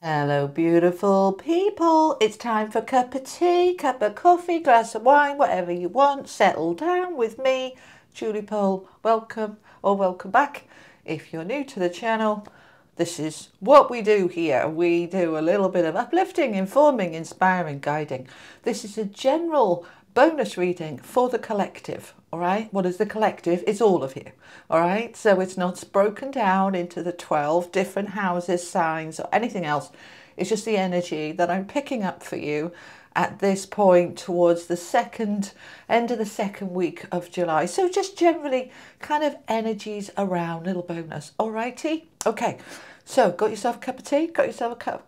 Hello, beautiful people. It's time for a cup of tea, cup of coffee, glass of wine, whatever you want. Settle down with me, Julie Poole. Welcome or welcome back. If you're new to the channel, this is what we do here. We do a little bit of uplifting, informing, inspiring, guiding. This is a general bonus reading for the collective. All right, what is the collective? It's all of you. All right, so it's not broken down into the 12 different houses, signs, or anything else. It's just the energy that I'm picking up for you at this point towards the end of the second week of July. So just generally kind of energies around, little bonus. All righty, okay. So, got yourself a cup of tea? Got yourself a cup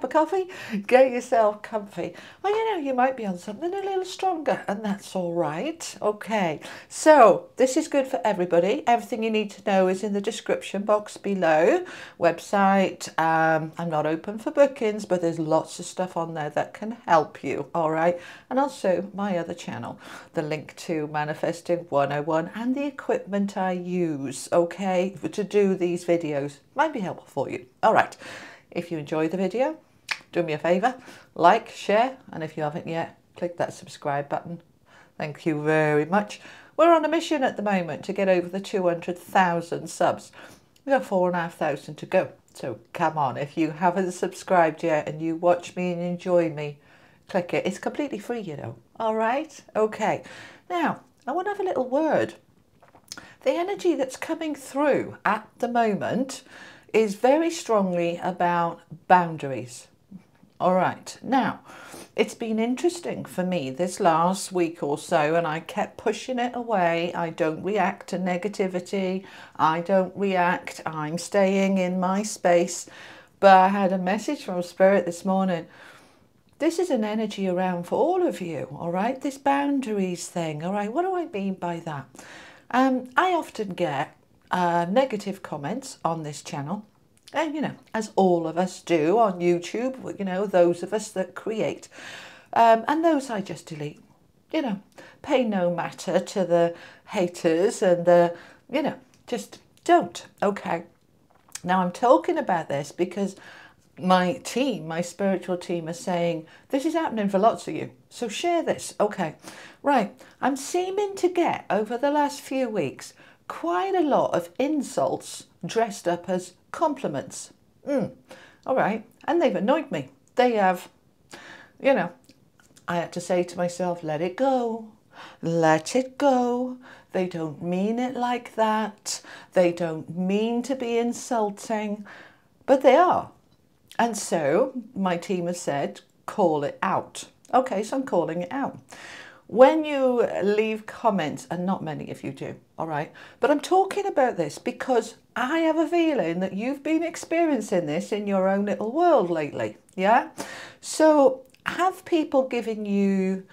of coffee? Get yourself comfy. Well, you know, you might be on something a little stronger, and that's all right. Okay, so this is good for everybody. Everything you need to know is in the description box below. Website, I'm not open for bookings, but there's lots of stuff on there that can help you, all right? And also my other channel, the link to Manifesting 101 and the equipment I use, okay, to do these videos might be helpful for you. All right, if you enjoy the video, do me a favor, like, share, and if you haven't yet, click that subscribe button. Thank you very much. We're on a mission at the moment to get over the 200,000 subs. We've got 4,500 to go. So come on, if you haven't subscribed yet and you watch me and enjoy me, click it. It's completely free, you know. All right, okay. Now, I want to have a little word. The energy that's coming through at the moment is very strongly about boundaries. All right, now, it's been interesting for me this last week or so, and I kept pushing it away. I don't react to negativity. I don't react. I'm staying in my space. But I had a message from Spirit this morning. This is an energy around for all of you, all right? This boundaries thing, all right? What do I mean by that? I often get negative comments on this channel, and you know, as all of us do on YouTube, you know, those of us that create, and those I just delete, you know, pay no matter to the haters and the, you know, just don't, okay? Now I'm talking about this because my team, my spiritual team, are saying this is happening for lots of you, so share this. Okay, right, I'm seeming to get over the last few weeks quite a lot of insults dressed up as compliments. All right, and they've annoyed me. They have, you know, I had to say to myself, let it go, let it go. They don't mean it like that. They don't mean to be insulting, but they are. And so my team has said, call it out. Okay, so I'm calling it out. When you leave comments, and not many of you do, all right, but I'm talking about this because I have a feeling that you've been experiencing this in your own little world lately, yeah? So have people giving you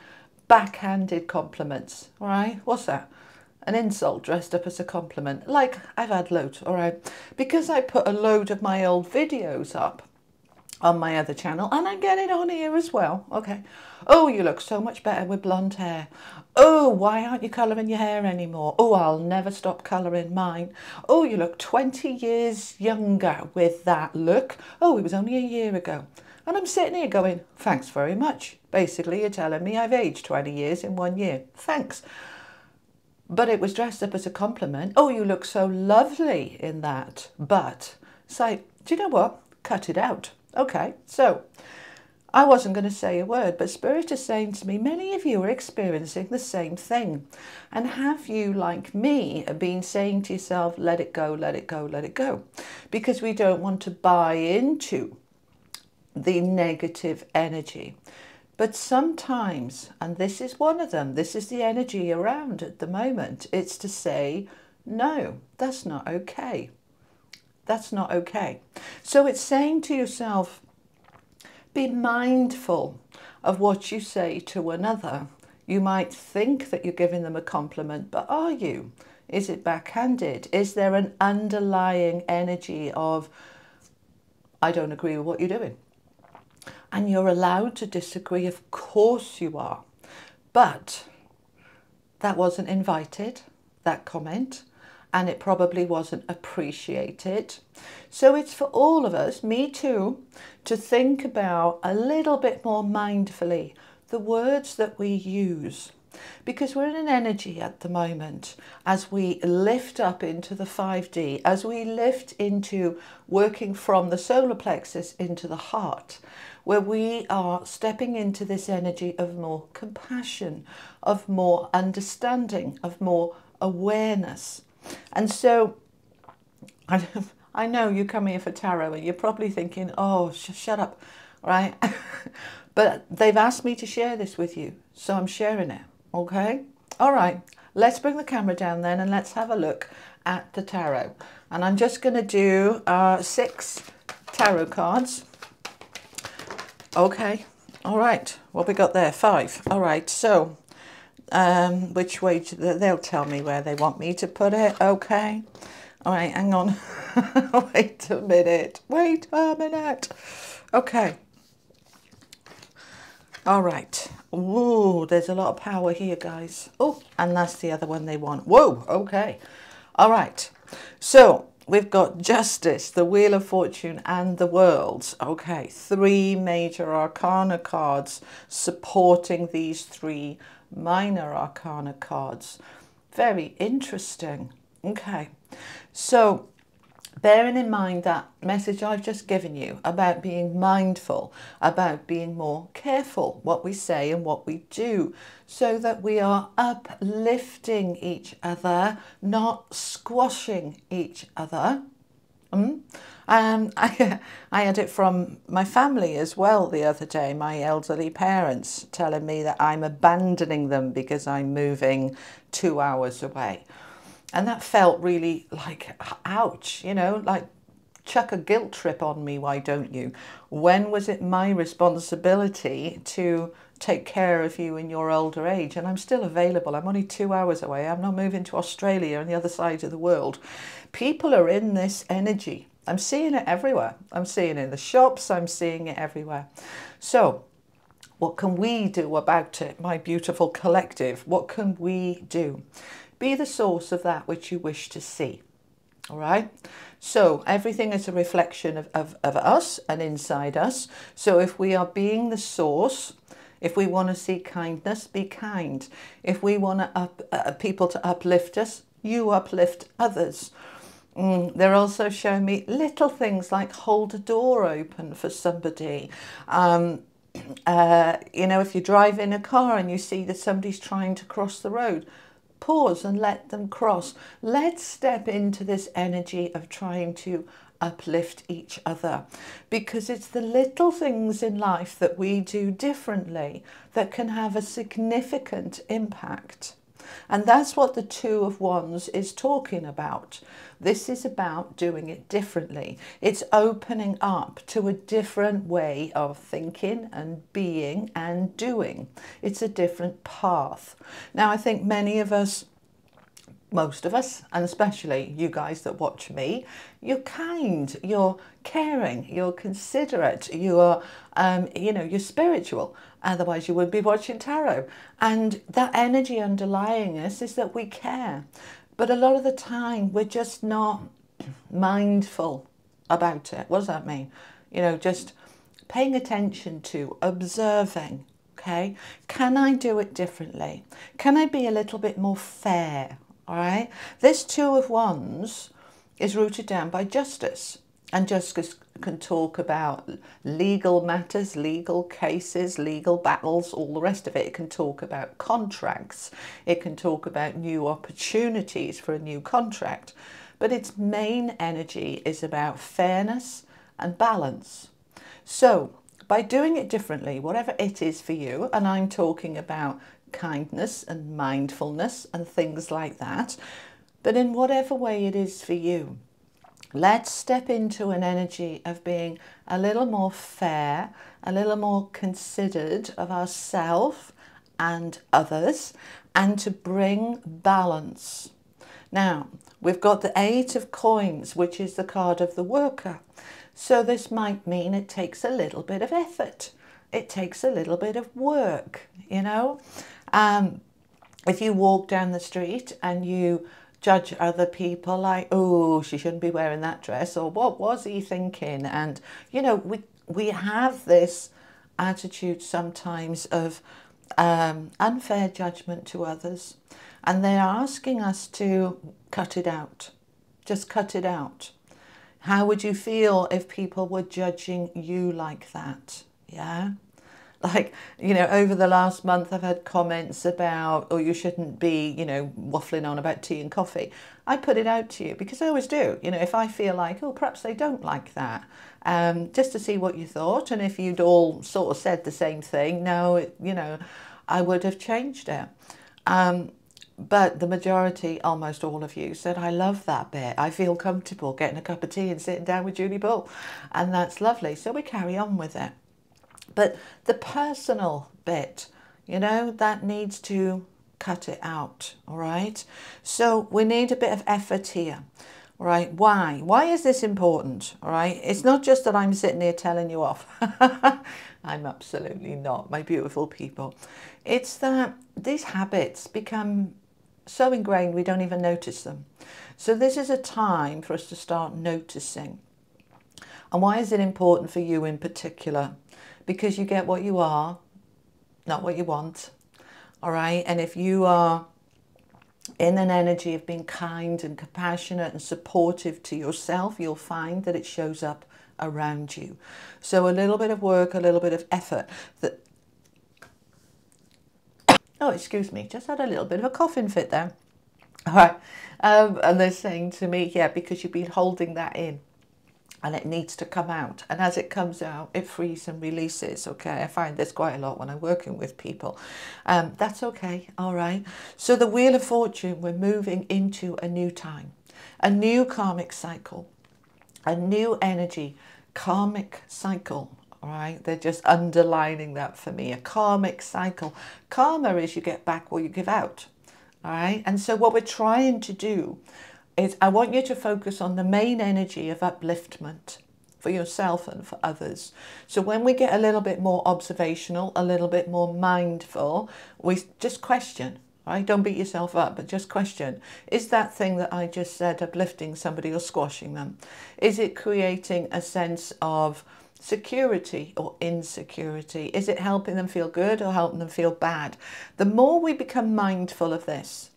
backhanded compliments, all right? What's that? An insult dressed up as a compliment. Like I've had loads, all right? Because I put a load of my old videos up on my other channel, and I get it on here as well. Okay. Oh, you look so much better with blonde hair. Oh, why aren't you colouring your hair anymore? Oh, I'll never stop colouring mine. Oh, you look 20 years younger with that look. Oh, it was only a year ago. And I'm sitting here going, thanks very much. Basically, you're telling me I've aged 20 years in 1 year. Thanks. But it was dressed up as a compliment. Oh, you look so lovely in that. But it's like, do you know what? Cut it out. Okay, so I wasn't going to say a word, but Spirit is saying to me, many of you are experiencing the same thing. And have you, like me, been saying to yourself, let it go, let it go, let it go? Because we don't want to buy into the negative energy. But sometimes, and this is one of them, this is the energy around at the moment, it's to say, no, that's not okay. That's not okay. So it's saying to yourself, be mindful of what you say to another. You might think that you're giving them a compliment, but are you? Is it backhanded? Is there an underlying energy of, I don't agree with what you're doing? And you're allowed to disagree, of course you are. But that wasn't invited, that comment. and it probably wasn't appreciated. So it's for all of us, me too, to think about a little bit more mindfully the words that we use. Because we're in an energy at the moment, as we lift up into the 5D, as we lift into working from the solar plexus into the heart, where we are stepping into this energy of more compassion, of more understanding, of more awareness. And so I know you come here for tarot and you're probably thinking, oh, shut up, right? But they've asked me to share this with you, so I'm sharing it. Okay, all right, let's bring the camera down then and let's have a look at the tarot. And I'm just going to do 6 tarot cards. Okay, all right, what we got there? 5. All right, so which way they'll tell me where they want me to put it. Okay, all right, hang on. Wait a minute. Okay. All right. Ooh, there's a lot of power here, guys. Oh, and that's the other one they want. Whoa, okay. All right. So we've got Justice, the Wheel of Fortune, and the World. Okay, 3 major arcana cards supporting these 3 minor arcana cards. Very interesting. Okay, so bearing in mind that message I've just given you about being mindful, about being more careful what we say and what we do, so that we are uplifting each other, not squashing each other. I had it from my family as well the other day, my elderly parents telling me that I'm abandoning them because I'm moving 2 hours away. And that felt really like, ouch, you know, like chuck a guilt trip on me, why don't you? When was it my responsibility to take care of you in your older age? And I'm still available. I'm only 2 hours away. I'm not moving to Australia on the other side of the world. People are in this energy. I'm seeing it everywhere. I'm seeing it in the shops. I'm seeing it everywhere. So what can we do about it, my beautiful collective? What can we do? Be the source of that which you wish to see. All right. So everything is a reflection of us and inside us. So if we are being the source, if we want to see kindness, be kind. If we want people to uplift us, you uplift others. They're also showing me little things like hold a door open for somebody. You know, if you drive in a car and you see that somebody's trying to cross the road, pause and let them cross. Let's step into this energy of trying to uplift each other, because it's the little things in life that we do differently that can have a significant impact. And that's what the 2 of Wands is talking about. This is about doing it differently. It's opening up to a different way of thinking and being and doing. It's a different path. Now, I think many of us, most of us, and especially you guys that watch me, you're kind, you're caring, you're considerate, you are, you know, you're spiritual. Otherwise you wouldn't be watching tarot. And that energy underlying us is that we care. But a lot of the time we're just not mindful about it. What does that mean? You know, just paying attention to, observing. Okay, can I do it differently? Can I be a little bit more fair? All right, this 2 of Wands is rooted down by justice, and justice can talk about legal matters, legal cases, legal battles, all the rest of it. It can talk about contracts. It can talk about new opportunities for a new contract. But its main energy is about fairness and balance. So by doing it differently, whatever it is for you, and I'm talking about kindness and mindfulness and things like that, but in whatever way it is for you, let's step into an energy of being a little more fair, a little more considered of ourselves and others, and to bring balance. Now, we've got the 8 of Coins, which is the card of the worker. So this might mean it takes a little bit of effort. It takes a little bit of work, you know. If you walk down the street and you judge other people like, oh, she shouldn't be wearing that dress, or what was he thinking? And, you know, we have this attitude sometimes of unfair judgment to others, and they're asking us to cut it out. Just cut it out. How would you feel if people were judging you like that? Yeah. Like, you know, over the last month I've had comments about, oh, you shouldn't be, you know, waffling on about tea and coffee. I put it out to you because I always do. You know, if I feel like, oh, perhaps they don't like that, just to see what you thought. And if you'd all sort of said the same thing, no, you know, I would have changed it. But the majority, almost all of you, said, I love that bit. I feel comfortable getting a cup of tea and sitting down with Julie Poole. And that's lovely. So we carry on with it. But the personal bit, you know, that needs to cut it out, all right? So we need a bit of effort here, all right? Why? Why is this important, all right? It's not just that I'm sitting here telling you off. I'm absolutely not, my beautiful people. It's that these habits become so ingrained we don't even notice them. So this is a time for us to start noticing. And why is it important for you in particular? Because you get what you are, not what you want, all right? And if you are in an energy of being kind and compassionate and supportive to yourself, you'll find that it shows up around you. So a little bit of work, a little bit of effort. Oh, excuse me, just had a little bit of a coughing fit there. All right, and they're saying to me, yeah, because you've been holding that in. And it needs to come out. And as it comes out, it frees and releases, okay? I find this quite a lot when I'm working with people. That's okay, all right? So the Wheel of Fortune, we're moving into a new time, a new karmic cycle, a new energy, karmic cycle, all right? They're just underlining that for me, a karmic cycle. Karma is you get back what you give out, all right? And so what we're trying to do is I want you to focus on the main energy of upliftment for yourself and for others. So when we get a little bit more observational, a little bit more mindful, we just question, right? Don't beat yourself up, but just question. Is that thing that I just said uplifting somebody or squashing them? Is it creating a sense of security or insecurity? Is it helping them feel good or helping them feel bad? The more we become mindful of this,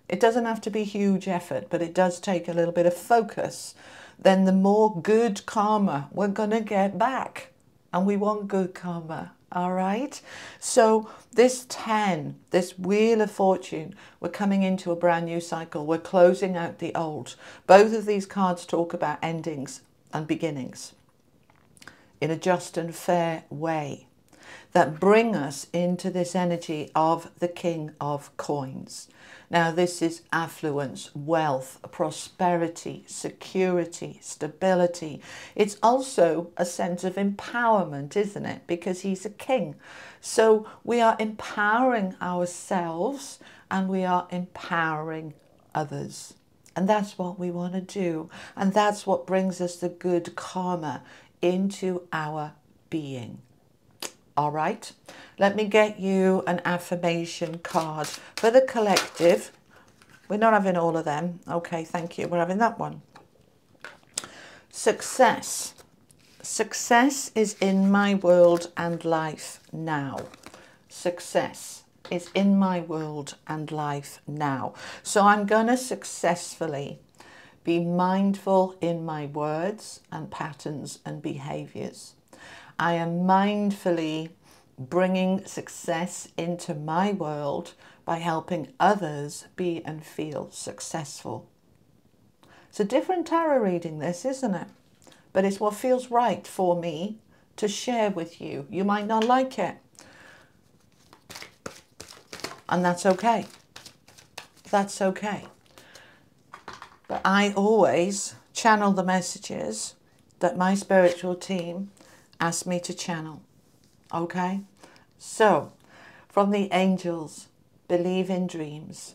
it doesn't have to be huge effort, but it does take a little bit of focus. Then the more good karma we're going to get back. And we want good karma, all right? So this 10, this Wheel of Fortune, we're coming into a brand new cycle. We're closing out the old. Both of these cards talk about endings and beginnings in a just and fair way that bring us into this energy of the King of Coins. Now this is affluence, wealth, prosperity, security, stability. It's also a sense of empowerment, isn't it? Because he's a king. So we are empowering ourselves and we are empowering others. And that's what we want to do. And that's what brings us the good karma into our being. All right, let me get you an affirmation card for the collective. We're not having all of them. Okay, thank you. We're having that one. Success. Success is in my world and life now. Success is in my world and life now. So I'm going to successfully be mindful in my words and patterns and behaviors. I am mindfully bringing success into my world by helping others be and feel successful. It's a different tarot reading, this, isn't it? But it's what feels right for me to share with you. You might not like it. And that's okay. That's okay. But I always channel the messages that my spiritual team asked me to channel. Okay? So, from the angels, believe in dreams.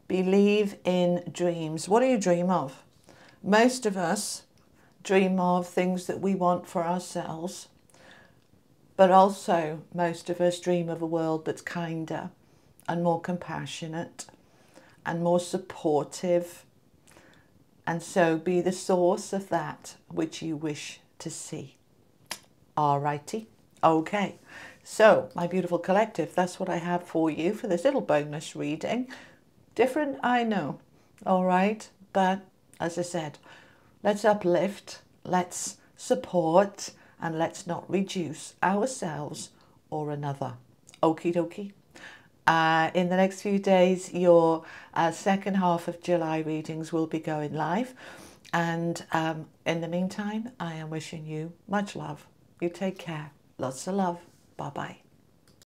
Believe in dreams. What do you dream of? Most of us dream of things that we want for ourselves, but also most of us dream of a world that's kinder and more compassionate and more supportive and so be the source of that which you wish to see. Alrighty, okay. So, my beautiful collective, that's what I have for you for this little bonus reading. Different, I know, all right? But as I said, let's uplift, let's support, and let's not reduce ourselves or another. Okie dokie. In the next few days, your second half of July readings will be going live. And in the meantime, I am wishing you much love. You take care. Lots of love. Bye-bye.